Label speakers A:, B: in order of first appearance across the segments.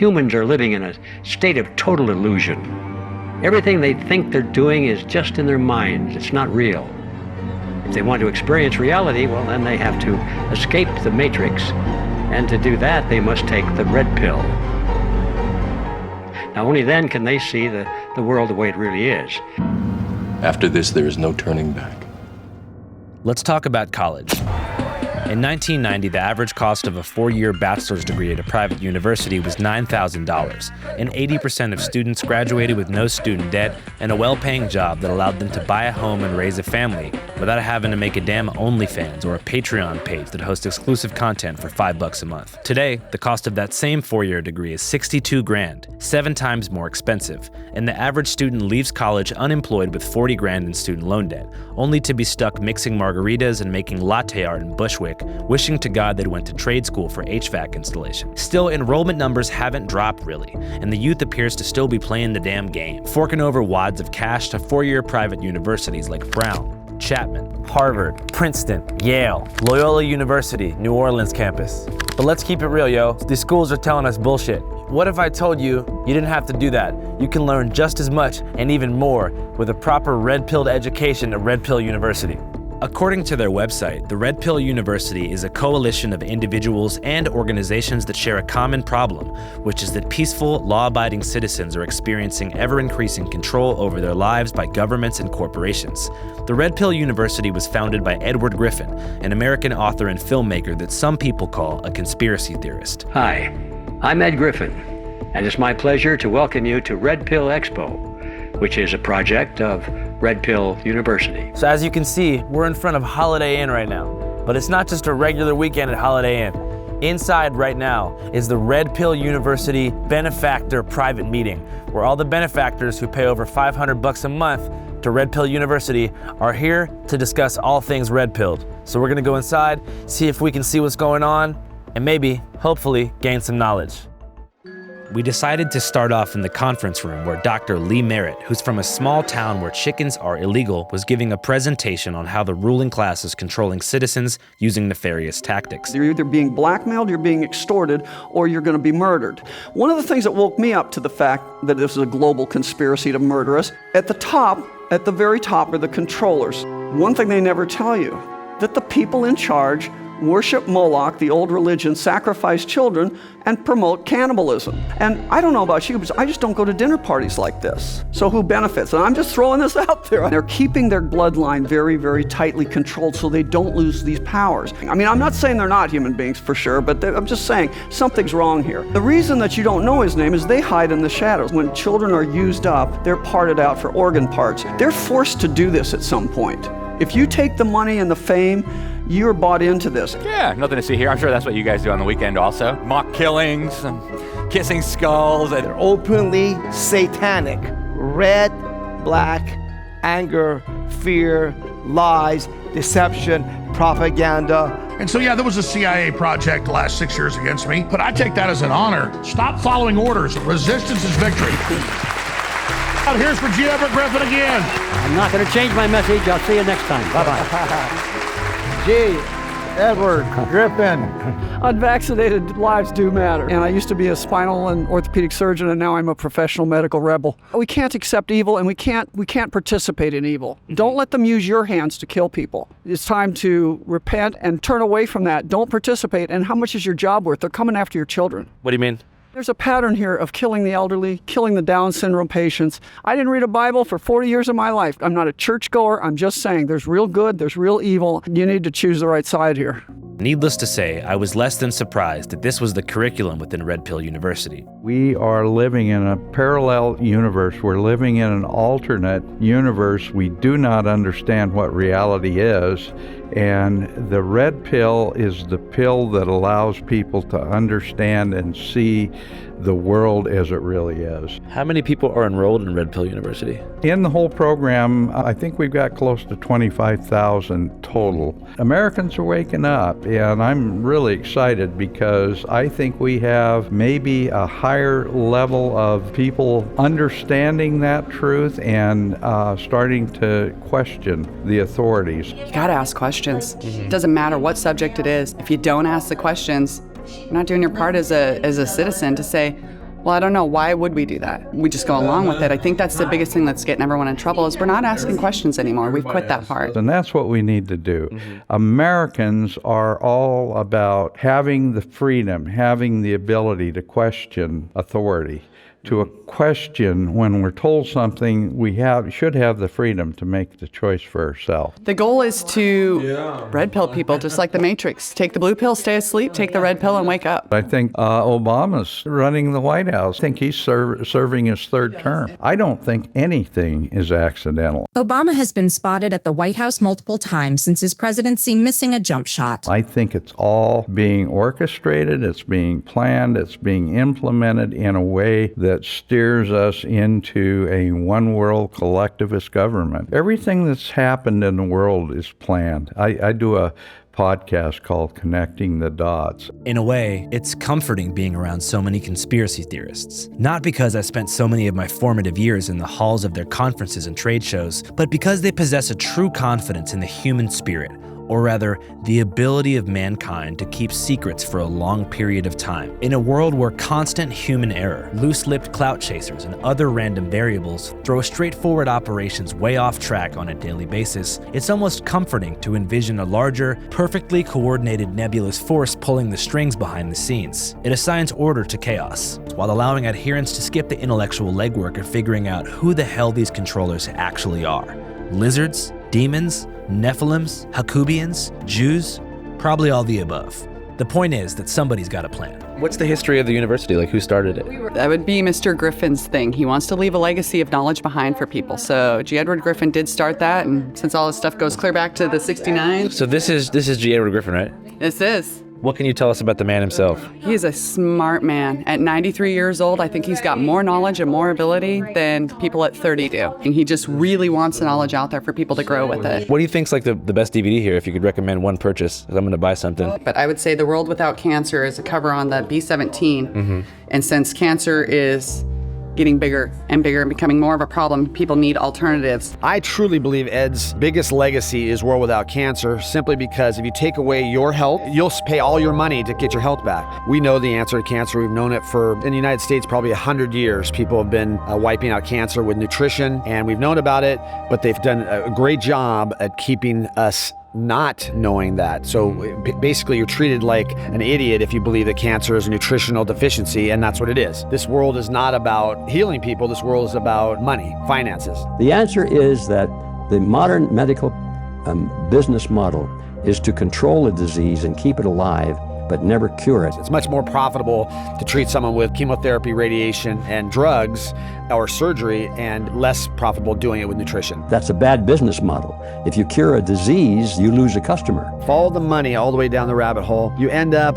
A: humans are living in a state of total illusion. Everything they think they're doing is just in their minds. It's not real. If they want to experience reality, well, then they have to escape the matrix. And to do that, they must take the red pill. Now, only then can they see the world the way it really is.
B: After this, there is no turning back.
C: Let's talk about college. In 1990, the average cost of a 4-year bachelor's degree at a private university was $9,000, and 80% of students graduated with no student debt and a well-paying job that allowed them to buy a home and raise a family without having to make a damn OnlyFans or a Patreon page that hosts exclusive content for $5 a month. Today, the cost of that same 4-year degree is $62,000, 7 times more expensive, and the average student leaves college unemployed with $40,000 in student loan debt, only to be stuck mixing margaritas and making latte art in Bushwick, wishing to God they'd went to trade school for HVAC installation. Still, enrollment numbers haven't dropped really, and the youth appears to still be playing the damn game, forking over wads of cash to 4-year private universities like Brown, Chapman, Harvard, Princeton, Yale, Loyola University, New Orleans campus. But let's keep it real, yo. These schools are telling us bullshit. What if I told you you didn't have to do that? You can learn just as much and even more with a proper red-pilled education at Red Pill University. According to their website, the Red Pill University is a coalition of individuals and organizations that share a common problem, which is that peaceful, law-abiding citizens are experiencing ever-increasing control over their lives by governments and corporations. The Red Pill University was founded by Edward Griffin, an American author and filmmaker that some people call a conspiracy theorist.
A: Hi, I'm Ed Griffin, and it's my pleasure to welcome you to Red Pill Expo, which is a project of Red Pill University.
C: So as you can see, we're in front of Holiday Inn right now, but it's not just a regular weekend at Holiday Inn. Inside right now is the Red Pill University Benefactor Private Meeting, where all the benefactors who pay over $500 a month to Red Pill University are here to discuss all things red pilled. So we're gonna go inside, see if we can see what's going on, and maybe, hopefully, gain some knowledge. We decided to start off in the conference room where Dr. Lee Merritt, who's from a small town where chickens are illegal, was giving a presentation on how the ruling class is controlling citizens using nefarious tactics.
D: You're either being blackmailed, you're being extorted, or you're going to be murdered. One of the things that woke me up to the fact that this is a global conspiracy to murder us, at the very top are the controllers. One thing they never tell you, that the people in charge worship Moloch, the old religion, sacrifice children, and promote cannibalism. And I don't know about you, but I just don't go to dinner parties like this. So who benefits? And I'm just throwing this out there. They're keeping their bloodline very, very tightly controlled so they don't lose these powers. I mean, I'm not saying they're not human beings for sure, but I'm just saying something's wrong here. The reason that you don't know his name is they hide in the shadows. When children are used up, they're parted out for organ parts. They're forced to do this at some point. If you take the money and the fame, you're bought into this.
E: Yeah, nothing to see here. I'm sure that's what you guys do on the weekend also. Mock killings, kissing skulls.
F: They're openly satanic. Red, black, anger, fear, lies, deception, propaganda.
G: And so, yeah, there was a CIA project the last 6 years against me, but I take that as an honor. Stop following orders. Resistance is victory. Out here's for G. Edward Griffin again.
A: I'm not going to change my message. I'll see you next time. Bye-bye.
H: G. Edward Griffin.
D: Unvaccinated lives do matter. And I used to be a spinal and orthopedic surgeon, and now I'm a professional medical rebel. We can't accept evil, and we can't participate in evil. Don't let them use your hands to kill people. It's time to repent and turn away from that. Don't participate. And how much is your job worth? They're coming after your children.
C: What do you mean?
D: There's a pattern here of killing the elderly, killing the Down syndrome patients. I didn't read a Bible for 40 years of my life. I'm not a churchgoer. I'm just saying there's real good, there's real evil. You need to choose the right side here.
C: Needless to say, I was less than surprised that this was the curriculum within Red Pill University.
I: We are living in a parallel universe. We're living in an alternate universe. We do not understand what reality is. And the red pill is the pill that allows people to understand and see the world as it really is.
C: How many people are enrolled in Red Pill University?
I: In the whole program, I think we've got close to 25,000 total. Americans are waking up, and I'm really excited because I think we have maybe a higher level of people understanding that truth and starting to question the authorities.
J: You gotta ask questions. It doesn't matter what subject it is. If you don't ask the questions, you're not doing your part as a citizen to say, Well, I don't know. Why would we do that? We just go along with it. I think that's the biggest thing that's getting everyone in trouble is we're not asking questions anymore. We've quit that part.
I: And that's what we need to do. Americans are all about having the freedom, having the ability to question authority. To question when we're told something, we should have the freedom to make the choice for ourselves.
J: The goal is to red pill people, just like the Matrix. Take the blue pill, stay asleep, take the red pill, and wake up.
I: I think Obama's running the White House. I think he's serving his third term. I don't think anything is accidental.
K: Obama has been spotted at the White House multiple times since his presidency, missing a jump shot.
I: I think it's all being orchestrated, it's being planned, it's being implemented in a way that steers us into a one-world collectivist government. Everything that's happened in the world is planned. I do a podcast called Connecting the Dots.
C: In a way, it's comforting being around so many conspiracy theorists. Not because I spent so many of my formative years in the halls of their conferences and trade shows, but because they possess a true confidence in the human spirit, or rather, the ability of mankind to keep secrets for a long period of time. In a world where constant human error, loose-lipped clout chasers, and other random variables throw straightforward operations way off track on a daily basis, it's almost comforting to envision a larger, perfectly coordinated nebulous force pulling the strings behind the scenes. It assigns order to chaos, while allowing adherents to skip the intellectual legwork of figuring out who the hell these controllers actually are. Lizards? Demons? Nephilims? Hakubians? Jews? Probably all the above. The point is that somebody's got a plan.
L: What's the history of the university? Like, who started it?
J: That would be Mr. Griffin's thing. He wants to leave a legacy of knowledge behind for people. So G. Edward Griffin did start that, and since all this stuff goes clear back to the 69.
L: So this is G. Edward Griffin, right?
J: This is.
L: What can you tell us about the man himself?
J: He's a smart man. At 93 years old, I think he's got more knowledge and more ability than people at 30 do. And he just really wants the knowledge out there for people to grow with it.
L: What do you think's like the best DVD here, if you could recommend one purchase? Because I'm going to buy something.
J: But I would say The World Without Cancer is a cover on the B-17. And since cancer is getting bigger and bigger and becoming more of a problem, people need alternatives.
M: I truly believe Ed's biggest legacy is World Without Cancer, simply because if you take away your health, you'll pay all your money to get your health back. We know the answer to cancer. We've known it for, in the United States, probably 100 years. People have been wiping out cancer with nutrition, and we've known about it, but they've done a great job at keeping us not knowing that. So basically you're treated like an idiot if you believe that cancer is a nutritional deficiency, and that's what it is. This world is not about healing people. This world is about money, finances.
A: The answer is that the modern medical business model is to control a disease and keep it alive, but never cure it.
M: It's much more profitable to treat someone with chemotherapy, radiation, and drugs or surgery, and less profitable doing it with nutrition.
A: That's a bad business model. If you cure a disease, you lose a customer.
M: Follow the money all the way down the rabbit hole. You end up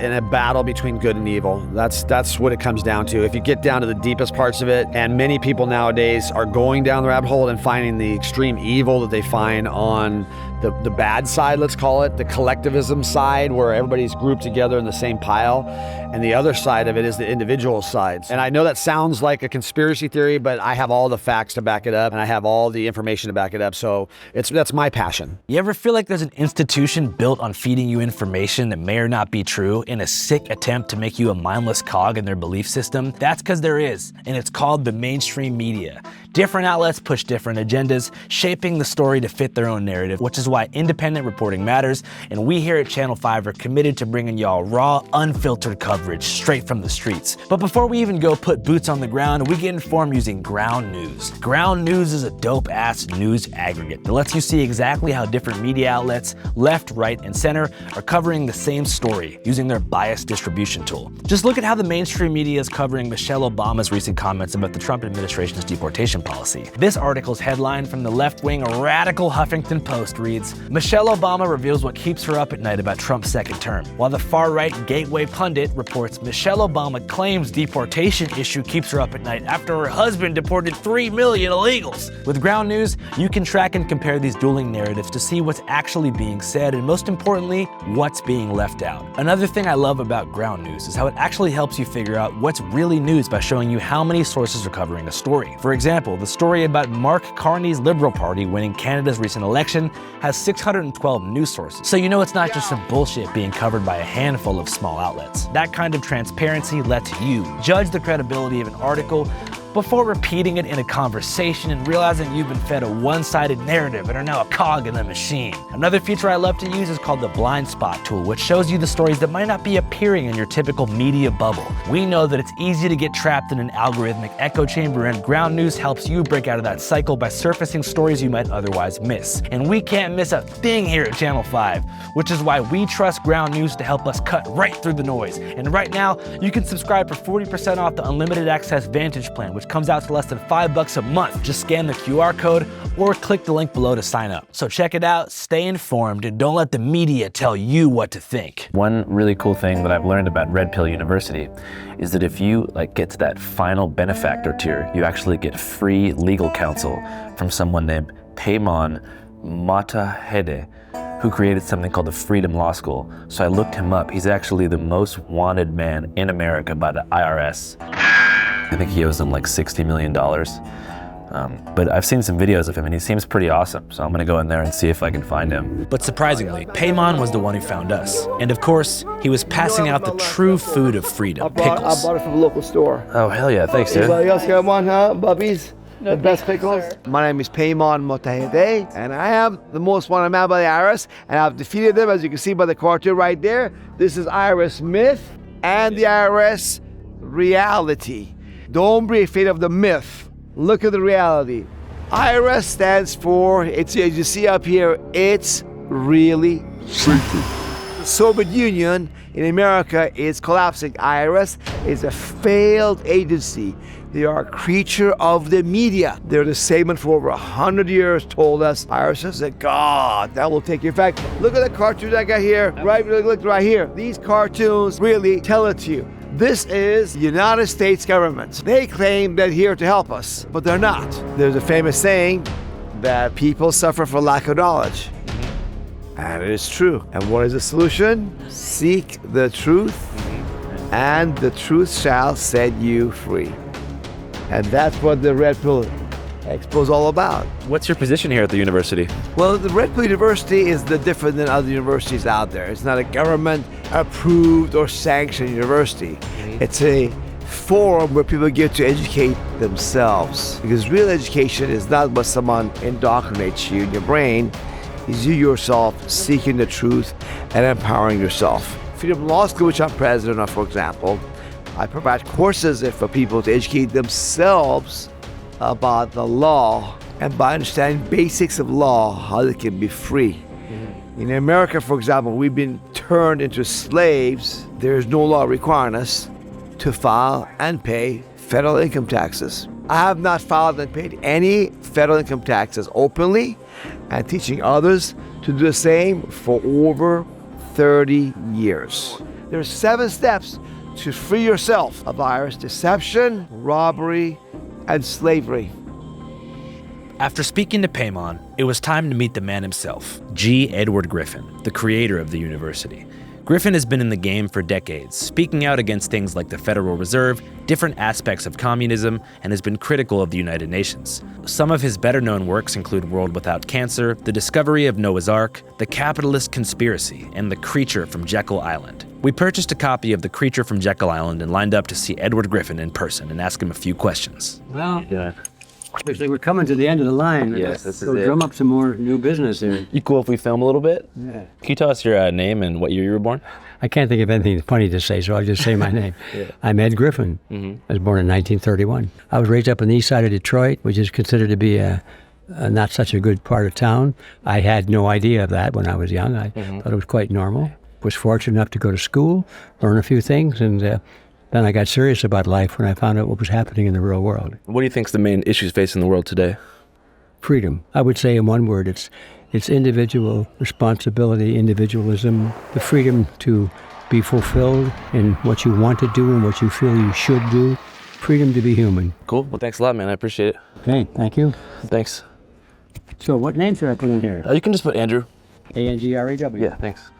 M: in a battle between good and evil. That's what it comes down to. If you get down to the deepest parts of it, and many people nowadays are going down the rabbit hole and finding the extreme evil that they find on the bad side, let's call it, the collectivism side, where everybody's grouped together in the same pile, and the other side of it is the individual sides. And I know that sounds like a conspiracy theory, but I have all the facts to back it up, and I have all the information to back it up, so that's my passion.
C: You ever feel like there's an institution built on feeding you information that may or not be true in a sick attempt to make you a mindless cog in their belief system? That's because there is, and it's called the mainstream media. Different outlets push different agendas, shaping the story to fit their own narrative, which is why independent reporting matters, and we here at Channel 5 are committed to bringing y'all raw, unfiltered coverage straight from the streets. But before we even go put boots on the ground, we get informed using Ground News. Ground News is a dope-ass news aggregate that lets you see exactly how different media outlets, left, right, and center, are covering the same story using their bias distribution tool. Just look at how the mainstream media is covering Michelle Obama's recent comments about the Trump administration's deportation policy. This article's headline from the left-wing radical Huffington Post reads, "Michelle Obama reveals what keeps her up at night about Trump's second term," while the far-right Gateway Pundit reports Michelle Obama claims deportation issue keeps her up at night after her husband deported 3 million illegals. With Ground News, you can track and compare these dueling narratives to see what's actually being said, and most importantly, what's being left out. Another thing I love about Ground News is how it actually helps you figure out what's really news by showing you how many sources are covering a story. For example, Gospel, the story about Mark Carney's Liberal Party winning Canada's recent election, has 612 news sources. So you know it's not just some bullshit being covered by a handful of small outlets. That kind of transparency lets you judge the credibility of an article before repeating it in a conversation and realizing you've been fed a one-sided narrative and are now a cog in the machine. Another feature I love to use is called the blind spot tool, which shows you the stories that might not be appearing in your typical media bubble. We know that it's easy to get trapped in an algorithmic echo chamber, and Ground News helps you break out of that cycle by surfacing stories you might otherwise miss. And we can't miss a thing here at Channel 5, which is why we trust Ground News to help us cut right through the noise. And right now, you can subscribe for 40% off the Unlimited Access Vantage plan, which comes out to less than $5 a month. Just scan the QR code or click the link below to sign up. So check it out, stay informed, and don't let the media tell you what to think.
L: One really cool thing that I've learned about Red Pill University is that if you get to that final benefactor tier, you actually get free legal counsel from someone named Payman Mottahedeh, who created something called the Freedom Law School. So I looked him up. He's actually the most wanted man in America by the IRS. I think he owes them like $60 million. But I've seen some videos of him and he seems pretty awesome. So I'm gonna go in there and see if I can find him.
C: But surprisingly, Payman was the one who found us. And of course, he was passing out the true food of freedom, pickles.
F: I bought it from a local store.
L: Oh, hell yeah, thanks, dude.
F: Anybody else got one, huh, Bubbies? The best pickles? My name is Payman Mottahedeh, and I am the most wanted man by the IRS, and I've defeated them, as you can see by the cartoon right there. This is IRS myth and the IRS reality. Don't be afraid of the myth. Look at the reality. IRS stands for, it's, as you see up here, it's really secret. The Soviet Union in America is collapsing. IRS is a failed agency. They are a creature of the media. They're the same for over 100 years told us IRS is a god that will take you. In fact, look at the cartoon I got here. Right, look right here. These cartoons really tell it to you. This is the United States government. They claim they're here to help us, but they're not. There's a famous saying that people suffer for lack of knowledge. And it is true. And what is the solution? Seek the truth, and the truth shall set you free. And that's what the Red Pill Expo is all about.
L: What's your position here at the university?
F: Well, the Red Pill University is different than other universities out there. It's not a government-approved or sanctioned university. It's a forum where people get to educate themselves. Because real education is not what someone indoctrinates you in your brain. It's you yourself seeking the truth and empowering yourself. Freedom Law School, which I'm president of, for example, I provide courses for people to educate themselves about the law, and by understanding basics of law, how they can be free. In America, for example, we've been turned into slaves. There is no law requiring us to file and pay federal income taxes. I have not filed and paid any federal income taxes openly, and teaching others to do the same for over 30 years. There are 7 steps to free yourself of IRS deception, robbery, and slavery.
C: After speaking to Payman, it was time to meet the man himself, G. Edward Griffin, the creator of the university. Griffin has been in the game for decades, speaking out against things like the Federal Reserve, different aspects of communism, and has been critical of the United Nations. Some of his better-known works include World Without Cancer, The Discovery of Noah's Ark, The Capitalist Conspiracy, and The Creature from Jekyll Island. We purchased a copy of The Creature from Jekyll Island and lined up to see Edward Griffin in person and ask him a few questions.
A: Well, obviously we're coming to the end of the line.
L: Yes, this is
A: so
L: it.
A: drum up some more new business here.
L: You cool if we film a little bit?
A: Yeah.
L: Can you tell us your name and what year you were born?
A: I can't think of anything funny to say, so I'll just say my name. I'm Ed Griffin. I was born in 1931. I was raised up on the east side of Detroit, which is considered to be a not such a good part of town. I had no idea of that when I was young. I thought it was quite normal. Was fortunate enough to go to school, learn a few things, and then I got serious about life when I found out what was happening in the real world.
L: What do you think is the main issues facing the world today?
A: Freedom. I would say in one word, it's individual responsibility, individualism, the freedom to be fulfilled in what you want to do and what you feel you should do, freedom to be human.
L: Cool. Well, thanks a lot, man. I appreciate it.
A: Okay, thank you.
L: Thanks.
A: So what name should I put in here?
L: You can just put Andrew.
A: A-N-G-R-E-W.
L: Yeah, thanks.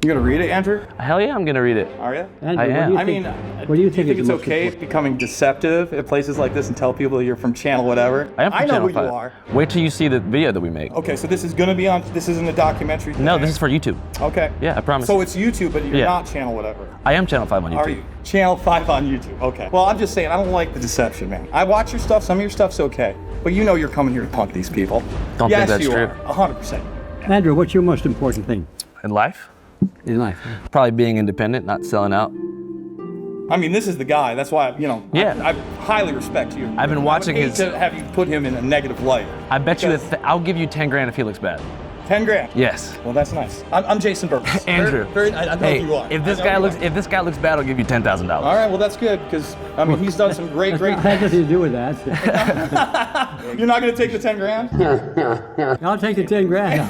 N: You gonna read it, Andrew?
L: Hell yeah, I'm gonna read it.
N: Are you?
L: Andrew, I am.
N: What do you think it's okay becoming deceptive at places like this and tell people you're from channel whatever?
L: I am from
N: know
L: Channel
N: who
L: 5.
N: you are.
L: Wait till you see the video that we make.
N: Okay, so this is gonna be on. This isn't a documentary.
L: No, this is for YouTube.
N: Okay.
L: Yeah, I promise.
N: So it's YouTube, but you're
L: Yeah.
N: not channel whatever.
L: I am Channel 5 on YouTube.
N: Are you? Channel 5 on YouTube. Okay. Well, I'm just saying, I don't like the deception, man. I watch your stuff. Some of your stuff's okay, but you know you're coming here to punk these people.
L: Don't
N: yes,
L: think that's
N: you
L: true.
N: are. 100%.
O: Andrew, what's your most important thing?
L: In life?
O: In life.
L: Probably being independent, not selling out.
N: I mean, this is the guy. That's why,
L: Yeah.
N: I highly respect you.
L: I've been watching
N: I would hate
L: his-
N: to have you put him in a negative light.
L: I bet you
N: Because-
L: I'll give you 10 grand if he looks bad.
N: 10 grand.
L: Yes.
N: Well, that's nice. I'm Jason Burgess.
L: Andrew.
N: I know
L: hey,
N: who you are.
L: if this
N: I know
L: guy
N: who
L: looks
N: you are.
L: if this guy looks bad, I'll give you $10,000.
N: All right, well that's good because he's done some great.
O: That has nothing to do with that.
N: You're not going to take the 10 grand?
O: I'll take the 10 grand.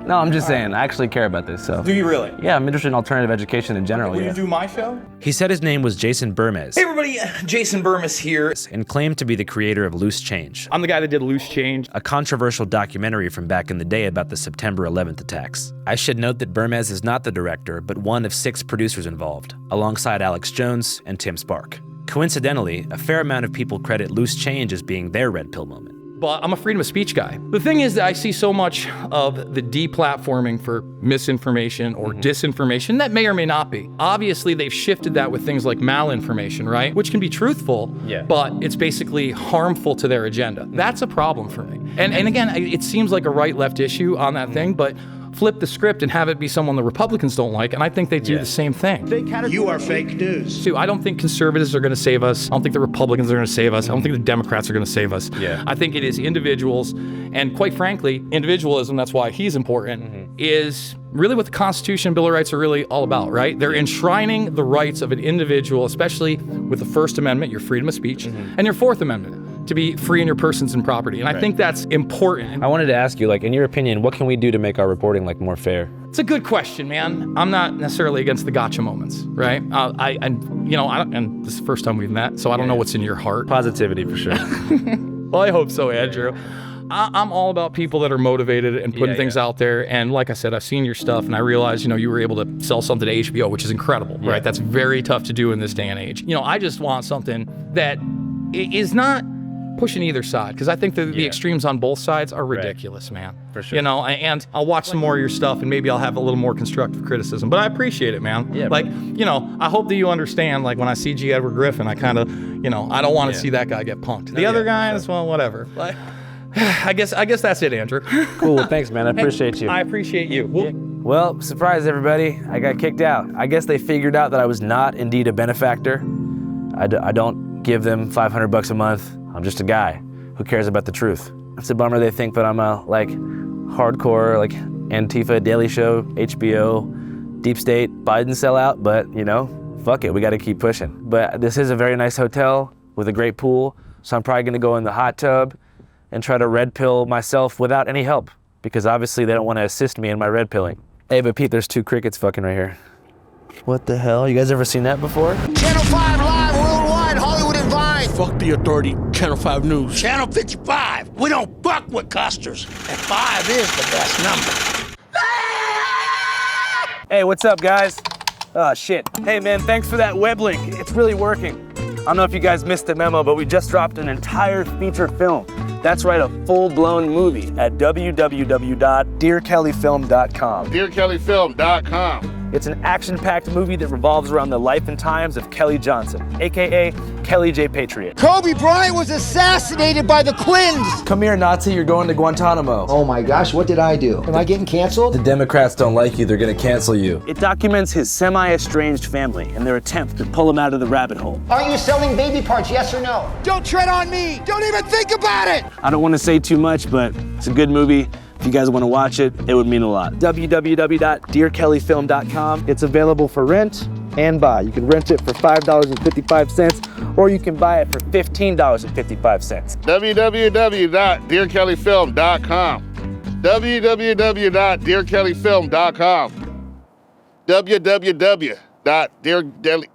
L: No, I'm just saying, I actually care about this, so.
N: Do you really?
L: Yeah, I'm interested in alternative education in general,
N: Will
L: yeah.
N: you do my show?
C: He said his name was Jason Burmez.
P: Hey everybody, Jason Burmez here.
C: And claimed to be the creator of Loose Change.
P: I'm the guy that did Loose Change.
C: A controversial documentary from back in the day about the September 11th attacks. I should note that Burmez is not the director, but one of 6 producers involved, alongside Alex Jones and Tim Spark. Coincidentally, a fair amount of people credit Loose Change as being their red pill moment.
P: But I'm a freedom of speech guy. The thing is that I see so much of the deplatforming for misinformation or disinformation that may or may not be. Obviously, they've shifted that with things like malinformation, right? Which can be truthful, but it's basically harmful to their agenda. That's a problem for me. And again, it seems like a right-left issue on that thing, but flip the script and have it be someone the Republicans don't like, and I think they do the same thing.
G: You are fake news.
P: I don't think conservatives are going to save us. I don't think the Republicans are going to save us. I don't think the Democrats are going to save us.
L: Yeah.
P: I think it is individuals, and quite frankly, individualism, that's why he's important, is really what the Constitution and Bill of Rights are really all about, right? They're enshrining the rights of an individual, especially with the First Amendment, your freedom of speech, and your Fourth Amendment, to be free in your persons and property. And I think that's important.
C: I wanted to ask you, in your opinion, what can we do to make our reporting, more fair?
P: It's a good question, man. I'm not necessarily against the gotcha moments, right? And this is the first time we've met, so I don't know what's in your heart.
C: Positivity, for sure.
P: Well, I hope so, Andrew. I'm all about people that are motivated and putting things out there. And like I said, I've seen your stuff, and I realized, you were able to sell something to HBO, which is incredible, right? That's very tough to do in this day and age. I just want something that is not pushing either side, because I think the extremes on both sides are ridiculous, man.
C: For sure.
P: And I'll watch some more of your stuff, and maybe I'll have a little more constructive criticism. But I appreciate it, man.
C: Yeah,
P: I hope that you understand. When I see G. Edward Griffin, I kind of, I don't want to see that guy get punked. The other guys, well, whatever. I guess that's it, Andrew.
C: Cool, thanks, man. I appreciate you.
P: I appreciate you.
C: Well, surprise, everybody. I got kicked out. I guess they figured out that I was not indeed a benefactor. I don't give them $500 a month. I'm just a guy who cares about the truth. It's a bummer they think that I'm a, hardcore, Antifa, Daily Show, HBO, Deep State, Biden sellout, but, fuck it, we gotta keep pushing. But this is a very nice hotel with a great pool, so I'm probably gonna go in the hot tub and try to red pill myself without any help, because obviously they don't wanna assist me in my red pilling. Hey, but Pete, there's 2 crickets fucking right here. What the hell? You guys ever seen that before?
Q: Channel 5 live worldwide, Hollywood and Vine.
R: Fuck the authority, Channel 5 News.
Q: Channel 55. We don't fuck with custers. And 5 is the best number.
C: Hey, what's up, guys? Oh, shit. Hey, man, thanks for that web link. It's really working. I don't know if you guys missed the memo, but we just dropped an entire feature film. That's right, a full-blown movie at www.dearkellyfilm.com.
Q: DearKellyFilm.com.
C: It's an action-packed movie that revolves around the life and times of Kelly Johnson, aka Kelly J. Patriot.
Q: Kobe Bryant was assassinated by the Quins.
C: Come here, Nazi, you're going to Guantanamo.
S: Oh my gosh, what did I do? Am I getting canceled?
C: The Democrats don't like you, they're gonna cancel you. It documents his semi-estranged family and their attempt to pull him out of the rabbit hole.
S: Are you selling baby parts, yes or no?
Q: Don't tread on me. Don't even think about it.
C: I don't want to say too much, but it's a good movie. If you guys want to watch it, it would mean a lot. www.dearkellyfilm.com. It's available for rent and buy. You can rent it for $5.55, or you can buy it for $15.55.
Q: www.dearkellyfilm.com. www.dearkellyfilm.com. www.dearkelly